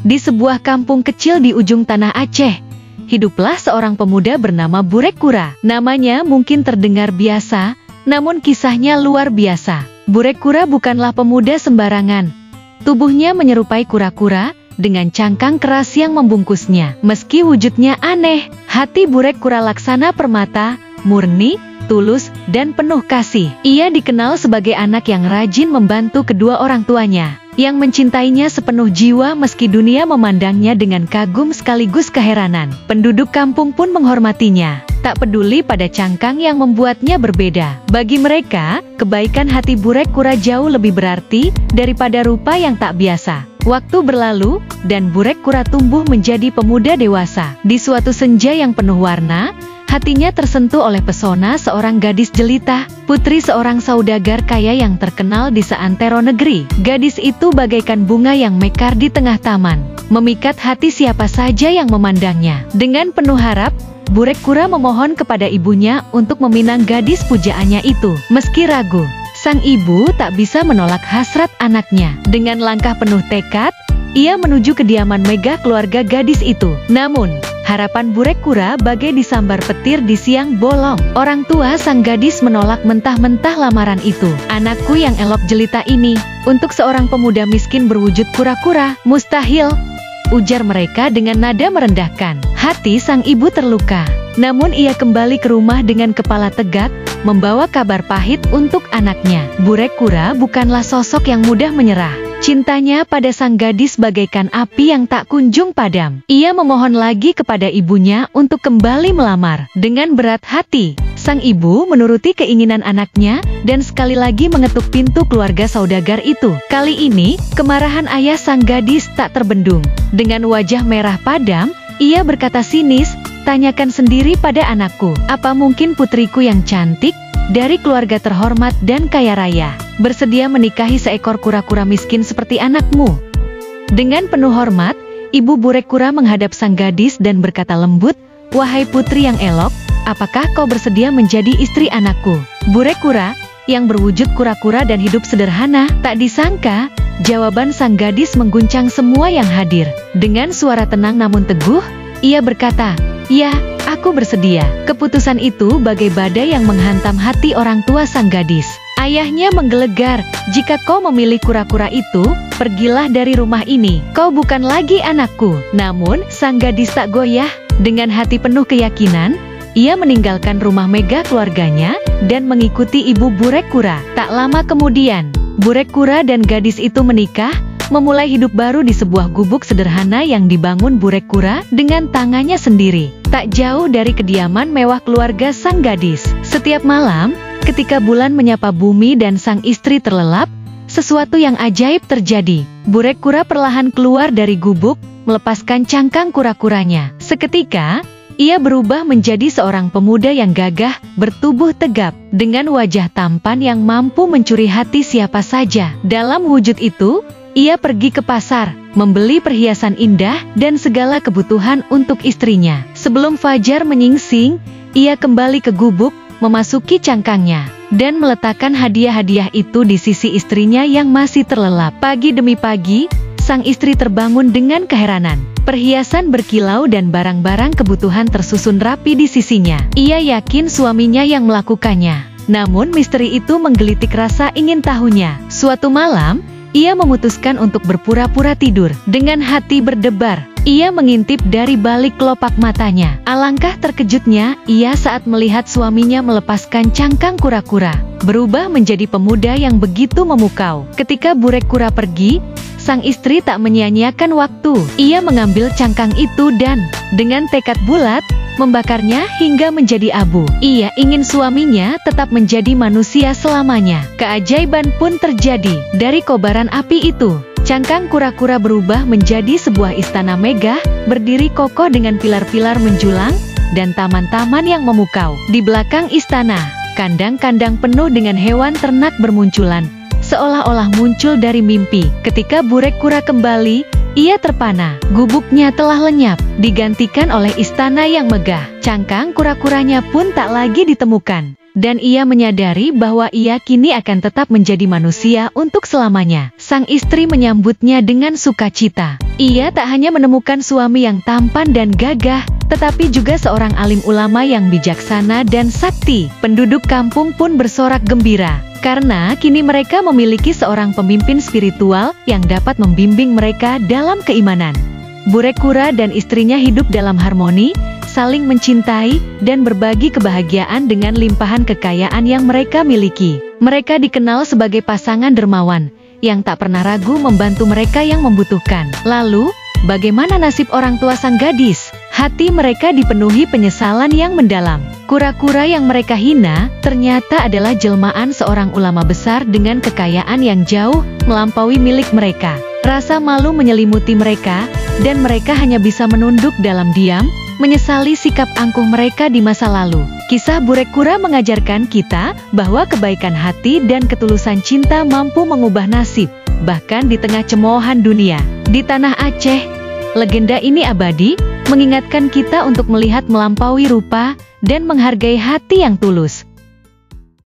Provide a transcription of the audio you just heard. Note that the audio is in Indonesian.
Di sebuah kampung kecil di ujung tanah Aceh, hiduplah seorang pemuda bernama Burek Kura. Namanya mungkin terdengar biasa, namun kisahnya luar biasa. Burek Kura bukanlah pemuda sembarangan. Tubuhnya menyerupai kura-kura, dengan cangkang keras yang membungkusnya. Meski wujudnya aneh, hati Burek Kura laksana permata, murni, tulus, dan penuh kasih. Ia dikenal sebagai anak yang rajin membantu kedua orang tuanya, yang mencintainya sepenuh jiwa meski dunia memandangnya dengan kagum sekaligus keheranan. Penduduk kampung pun menghormatinya, tak peduli pada cangkang yang membuatnya berbeda. Bagi mereka, kebaikan hati Burek Kura jauh lebih berarti daripada rupa yang tak biasa. Waktu berlalu, dan Burek Kura tumbuh menjadi pemuda dewasa. Di suatu senja yang penuh warna, hatinya tersentuh oleh pesona seorang gadis jelita, putri seorang saudagar kaya yang terkenal di seantero negeri. Gadis itu bagaikan bunga yang mekar di tengah taman, memikat hati siapa saja yang memandangnya. Dengan penuh harap, Burek Kura memohon kepada ibunya untuk meminang gadis pujaannya itu. Meski ragu, sang ibu tak bisa menolak hasrat anaknya. Dengan langkah penuh tekad, ia menuju kediaman megah keluarga gadis itu. Namun, harapan Burek Kura bagai disambar petir di siang bolong. Orang tua sang gadis menolak mentah-mentah lamaran itu. "Anakku yang elok jelita ini, untuk seorang pemuda miskin berwujud kura-kura, mustahil," ujar mereka dengan nada merendahkan. Hati sang ibu terluka. Namun ia kembali ke rumah dengan kepala tegak, membawa kabar pahit untuk anaknya. Burek Kura bukanlah sosok yang mudah menyerah. Cintanya pada sang gadis bagaikan api yang tak kunjung padam. Ia memohon lagi kepada ibunya untuk kembali melamar. Dengan berat hati, sang ibu menuruti keinginan anaknya dan sekali lagi mengetuk pintu keluarga saudagar itu. Kali ini, kemarahan ayah sang gadis tak terbendung. Dengan wajah merah padam, ia berkata sinis, "Tanyakan sendiri pada anakku, apa mungkin putriku yang cantik, dari keluarga terhormat dan kaya raya, bersedia menikahi seekor kura-kura miskin seperti anakmu?" Dengan penuh hormat, ibu Burek Kura menghadap sang gadis dan berkata lembut, "Wahai putri yang elok, apakah kau bersedia menjadi istri anakku?" Burek Kura, yang berwujud kura-kura dan hidup sederhana, tak disangka, jawaban sang gadis mengguncang semua yang hadir. Dengan suara tenang namun teguh, ia berkata, "Ya, aku bersedia." Keputusan itu bagai badai yang menghantam hati orang tua sang gadis. Ayahnya menggelegar, "Jika kau memilih kura-kura itu, pergilah dari rumah ini. Kau bukan lagi anakku." Namun, sang gadis tak goyah. Dengan hati penuh keyakinan, ia meninggalkan rumah megah keluarganya dan mengikuti ibu Burek Kura. Tak lama kemudian, Burek Kura dan gadis itu menikah, memulai hidup baru di sebuah gubuk sederhana yang dibangun Burek Kura dengan tangannya sendiri, tak jauh dari kediaman mewah keluarga sang gadis. Setiap malam, ketika bulan menyapa bumi dan sang istri terlelap, sesuatu yang ajaib terjadi. Burek Kura perlahan keluar dari gubuk, melepaskan cangkang kura-kuranya. Seketika, ia berubah menjadi seorang pemuda yang gagah, bertubuh tegap, dengan wajah tampan yang mampu mencuri hati siapa saja. Dalam wujud itu, ia pergi ke pasar, membeli perhiasan indah dan segala kebutuhan untuk istrinya. Sebelum fajar menyingsing, ia kembali ke gubuk, memasuki cangkangnya, dan meletakkan hadiah-hadiah itu di sisi istrinya yang masih terlelap. Pagi demi pagi, sang istri terbangun dengan keheranan. Perhiasan berkilau dan barang-barang kebutuhan tersusun rapi di sisinya. Ia yakin suaminya yang melakukannya. Namun misteri itu menggelitik rasa ingin tahunya. Suatu malam, ia memutuskan untuk berpura-pura tidur. Dengan hati berdebar, ia mengintip dari balik kelopak matanya. Alangkah terkejutnya ia saat melihat suaminya melepaskan cangkang kura-kura, berubah menjadi pemuda yang begitu memukau. Ketika Burek Kura pergi, sang istri tak menyia-nyiakan waktu. Ia mengambil cangkang itu dan, dengan tekad bulat, membakarnya hingga menjadi abu. Ia ingin suaminya tetap menjadi manusia selamanya. Keajaiban pun terjadi. Dari kobaran api itu, cangkang kura-kura berubah menjadi sebuah istana megah, berdiri kokoh dengan pilar-pilar menjulang, dan taman-taman yang memukau. Di belakang istana, kandang-kandang penuh dengan hewan ternak bermunculan, seolah-olah muncul dari mimpi. Ketika Burek Kura kembali, ia terpana. Gubuknya telah lenyap, digantikan oleh istana yang megah. Cangkang kura-kuranya pun tak lagi ditemukan. Dan ia menyadari bahwa ia kini akan tetap menjadi manusia untuk selamanya. sang istri menyambutnya dengan sukacita. Ia tak hanya menemukan suami yang tampan dan gagah, tetapi juga seorang alim ulama yang bijaksana dan sakti. Penduduk kampung pun bersorak gembira, karena kini mereka memiliki seorang pemimpin spiritual yang dapat membimbing mereka dalam keimanan. Burek Kura dan istrinya hidup dalam harmoni, saling mencintai, dan berbagi kebahagiaan dengan limpahan kekayaan yang mereka miliki. Mereka dikenal sebagai pasangan dermawan, yang tak pernah ragu membantu mereka yang membutuhkan. Lalu, bagaimana nasib orang tua sang gadis? Hati mereka dipenuhi penyesalan yang mendalam. Kura-kura yang mereka hina, ternyata adalah jelmaan seorang ulama besar dengan kekayaan yang jauh melampaui milik mereka. Rasa malu menyelimuti mereka, dan mereka hanya bisa menunduk dalam diam, menyesali sikap angkuh mereka di masa lalu. Kisah Burek Kura mengajarkan kita bahwa kebaikan hati dan ketulusan cinta mampu mengubah nasib, bahkan di tengah cemoohan dunia. Di tanah Aceh, legenda ini abadi, mengingatkan kita untuk melihat melampaui rupa dan menghargai hati yang tulus.